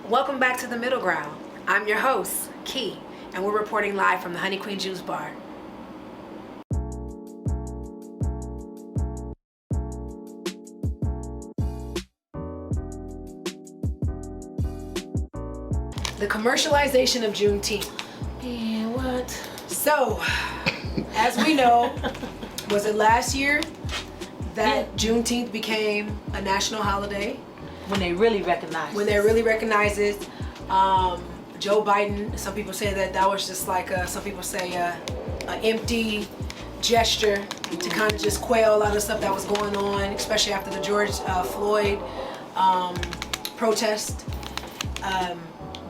Welcome back to The Middle Ground. I'm your host, Key, and we're reporting live from the Honey Queen Juice Bar. The commercialization of Juneteenth. Yeah, what? So, as we know, was it last year that Juneteenth became a national holiday? When they really recognize it. Joe Biden, some people say that was just like some people say an empty gesture to kind of just quell a lot of stuff that was going on, especially after the George Floyd protest.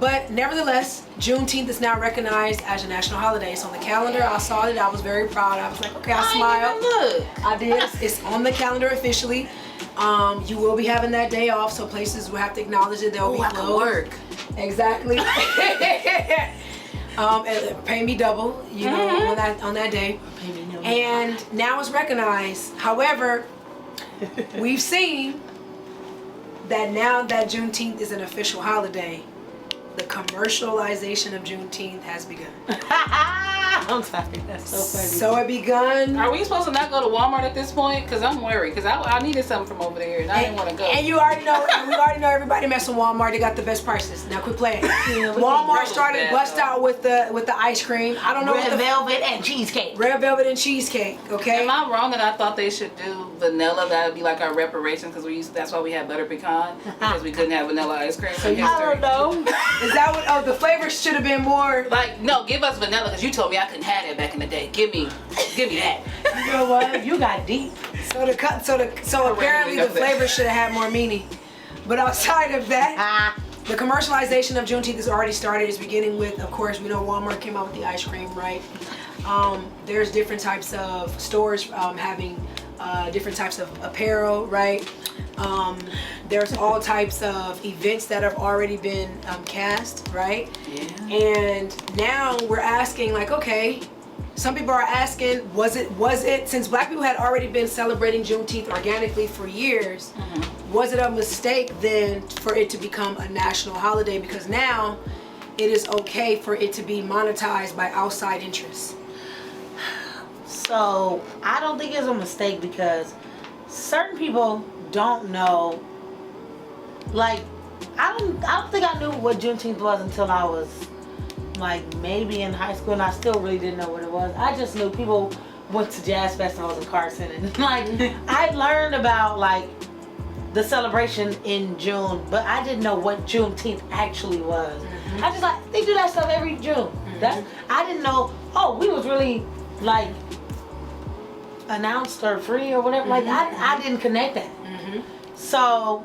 But nevertheless, Juneteenth is now recognized as a national holiday. It's on the calendar. I saw it. I was very proud. I was like, okay, I smiled. Look. I did. It's on the calendar officially. You will be having that day off, so places will have to acknowledge it. They'll be closed. I can work. Exactly. And pay me double, you know, on that day. And now it's recognized. However, we've seen that now that Juneteenth is an official holiday, the commercialization of Juneteenth has begun. I'm sorry, that's so funny. So it begun. Are we supposed to not go to Walmart at this point? Because I'm worried. Because I needed something from over there and I didn't want to go. And you already know, we already know everybody mess with Walmart. They got the best prices. Now quit playing. Walmart started bust out with the ice cream. I don't know Red velvet and cheesecake. Red velvet and cheesecake. Okay. Am I wrong that I thought they should do vanilla? That would be like our reparations because that's why we had butter pecan because we couldn't have vanilla ice cream. So I don't know. Is that what? Oh, the flavors should have been more. Like no, give us vanilla because you told me I couldn't have that back in the day. Give me that. You know what? You got deep. So apparently the flavor should have had more meaning. But outside of that, the commercialization of Juneteenth has already started. It's beginning with, of course, we know Walmart came out with the ice cream, right? There's different types of stores having different types of apparel, right? There's all types of events that have already been cast, right? Yeah. And now we're asking, like, okay, some people are asking, was it since Black people had already been celebrating Juneteenth organically for years, was it a mistake then for it to become a national holiday? Because now it is okay for it to be monetized by outside interests. So I don't think it's a mistake because certain people don't know. Like I don't think I knew what Juneteenth was until I was like maybe in high school, and I still really didn't know what it was. I just knew people went to jazz festivals in Carson, and like I learned about like the celebration in June, but I didn't know what Juneteenth actually was. I just like they do that stuff every June. I didn't know. Oh, we was really like announced or free or whatever. Like I didn't connect that. So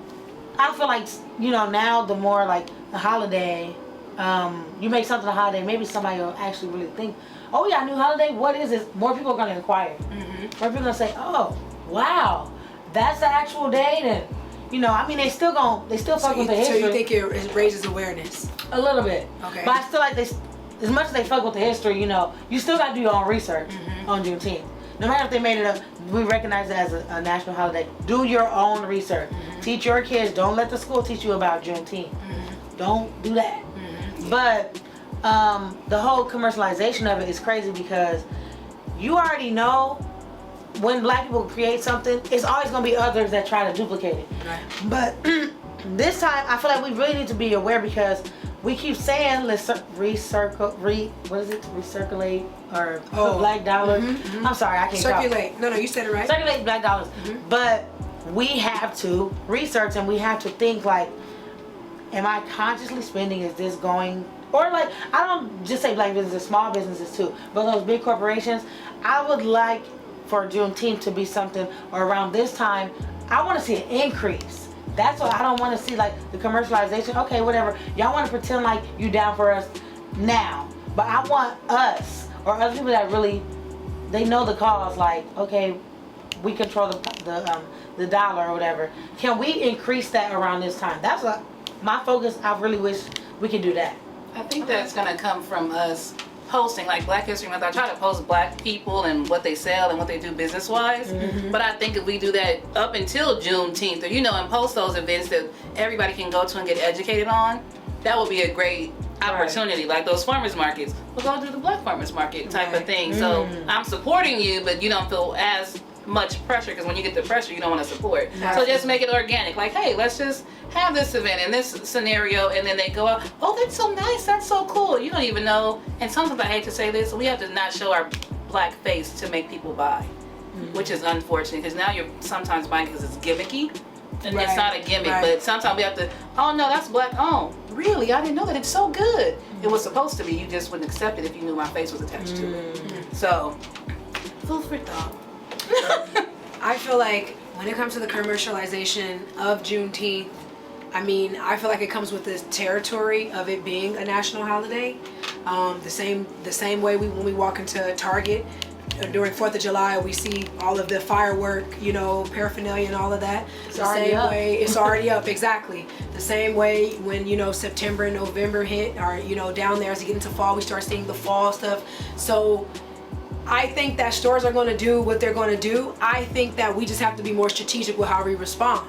I feel like, you know, now the more like a holiday, you make something a holiday, maybe somebody will actually really think, oh yeah, new holiday, what is this? More people are going to inquire. More people are going to say, oh, wow, that's the actual date. And, you know, I mean, they still fuck with the history. So you think it raises awareness? A little bit. Okay. But I still like as much as they fuck with the history, you know, you still got to do your own research on Juneteenth. No matter if they made it we recognize it as a national holiday. Do your own research. Teach your kids. Don't let the school teach you about Juneteenth. Don't do that. But the whole commercialization of it is crazy because you already know when Black people create something, it's always going to be others that try to duplicate it. Right. But this time, I feel like we really need to be aware because we keep saying let's recirculate or put black dollars. I'm sorry, I can't circulate. talk. No, you said it right. Circulate black dollars. But we have to research and we have to think like, am I consciously spending? Is this going? Or like, I don't just say black businesses, small businesses too, but those big corporations. I would like for Juneteenth to be something, or around this time, I want to see an increase. That's what I don't want to see, like the commercialization. Okay, whatever. Y'all want to pretend like you down for us now, but I want us or other people that really they know the cause. Like, okay, we control the dollar or whatever. Can we increase that around this time? That's what my focus. I really wish we could do that. I think that's going to come from us posting like Black History Month. I try to post Black people and what they sell and what they do business wise. But I think if we do that up until Juneteenth, or and post those events that everybody can go to and get educated on, that would be a great opportunity. Like those farmers markets, we'll go do the Black farmers market type of thing. So I'm supporting you, but you don't feel as much pressure, because when you get the pressure, you don't want to support. So just make it organic. Like, hey, let's just have this event in this scenario, and then they go out, oh, that's so nice, that's so cool. You don't even know. And sometimes I hate to say this, we have to not show our Black face to make people buy, which is unfortunate, because now you're sometimes buying because it's gimmicky. And it's not a gimmick, but sometimes we have to, oh no, that's Black owned. Really? I didn't know that. It's so good. It was supposed to be. You just wouldn't accept it if you knew my face was attached to it. So, food for thought. I feel like when it comes to the commercialization of Juneteenth, I mean, I feel like it comes with the territory of it being a national holiday. The same way when we walk into Target during 4th of July, we see all of the firework, paraphernalia and all of that. It's already up, exactly. The same way when, September and November hit, or, down there as you get into fall, we start seeing the fall stuff. So I think that stores are going to do what they're going to do. I think that we just have to be more strategic with how we respond.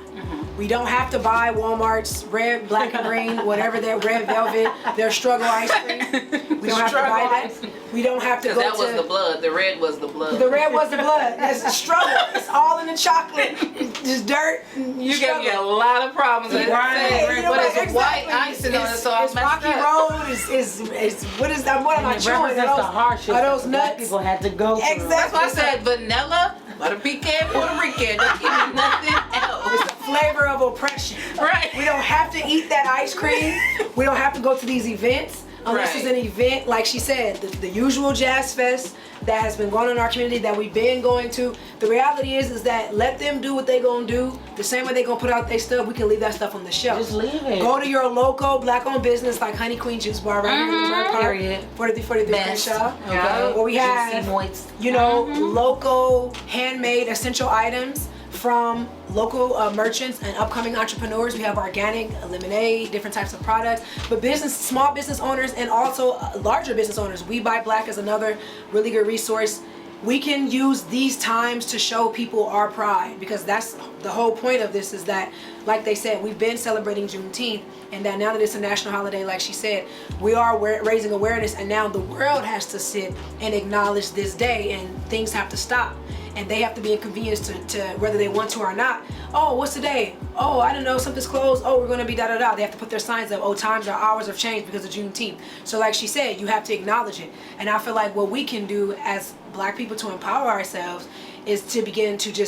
We don't have to buy Walmart's red, black, and green, whatever their red velvet, their struggle ice cream. We don't have to buy that. We don't have to go to... Because that was the blood. The red was the blood. The red was the blood. That's the struggle. It's all in the chocolate. Just dirt. You gave me a lot of problems with that. But it's white icing on it, so I it's Rocky Road. Is what is that? What am I chewing? That's the harshest are those nuts? people had to go through. Exactly. That's why I said vanilla, butter pecan, Puerto Rican. Don't give me nothing else. It's the flavor of oppression. Right. We don't have to eat that ice cream. We don't have to go to these events. Unless it's an event, like she said, the usual jazz fest that has been going on in our community that we've been going to. The reality is that let them do what they gonna do. The same way they gonna put out their stuff, we can leave that stuff on the shelf. Just leave it. Go to your local Black-owned business like Honey Queen Juice Bar right here in the Park. Period. 4343 Crenshaw. Okay. Where we have, Juicy moist. local handmade essential items from local merchants and upcoming entrepreneurs. We have organic lemonade, different types of products, but small business owners and also larger business owners. We Buy Black is another really good resource. We can use these times to show people our pride, because that's the whole point of this, is that, like they said, we've been celebrating Juneteenth, and that now that it's a national holiday, like she said, we are raising awareness, and now the world has to sit and acknowledge this day, and things have to stop. And they have to be inconvenienced to whether they want to or not. Oh, what's the day? Oh, I don't know, something's closed. Oh, we're gonna be da-da-da. They have to put their signs up. Oh, times or hours have changed because of Juneteenth. So like she said, you have to acknowledge it. And I feel like what we can do as Black people to empower ourselves is to begin to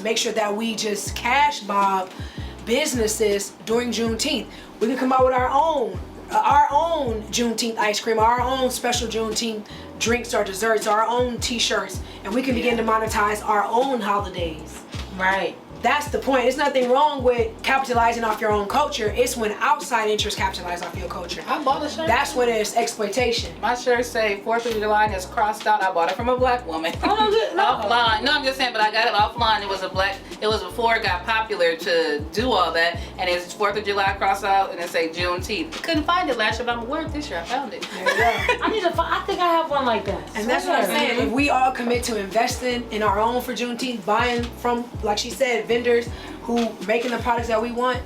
make sure that we just cash bob businesses during Juneteenth. We can come out with our own Juneteenth ice cream, our own special Juneteenth drinks or desserts, our own t-shirts, and we can begin to monetize our own holidays. Right. That's the point. There's nothing wrong with capitalizing off your own culture. It's when outside interests capitalize off your culture. I bought a shirt. That's when it's exploitation. My shirt say 4th of July and it's crossed out. I bought it from a Black woman. Offline. No, I'm just saying, but I got it offline. It was before it got popular to do all that, and it's 4th of July crossed out and it say Juneteenth. I couldn't find it last year, but I'm gonna wear it this year. I found it. There you go. I think I have one like that. And that's what I'm saying. If we all commit to investing in our own for Juneteenth, buying from, like she said, vendors who making the products that we want,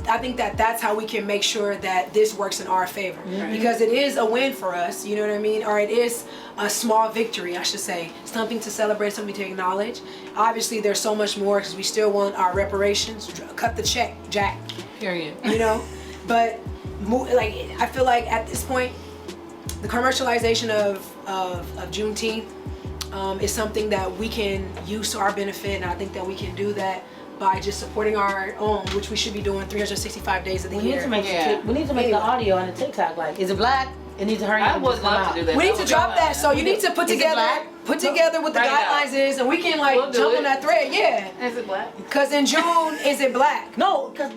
I think that that's how we can make sure that this works in our favor. Because it is a win for us, you know what I mean? Or it is a small victory, I should say. Something to celebrate, something to acknowledge. Obviously, there's so much more because we still want our reparations. Cut the check, Jack. Period. But like, I feel like at this point, the commercialization of Juneteenth is something that we can use to our benefit, and I think that we can do that by just supporting our own, which we should be doing 365 days of the year. We need to make the audio on the TikTok. Like, is it Black? It needs to hurry up. I would love to do that. We need to drop that. So you need to put together what the guidelines is, and we can like jump on that thread. Yeah. Is it Black? Because in June, is it Black? No, because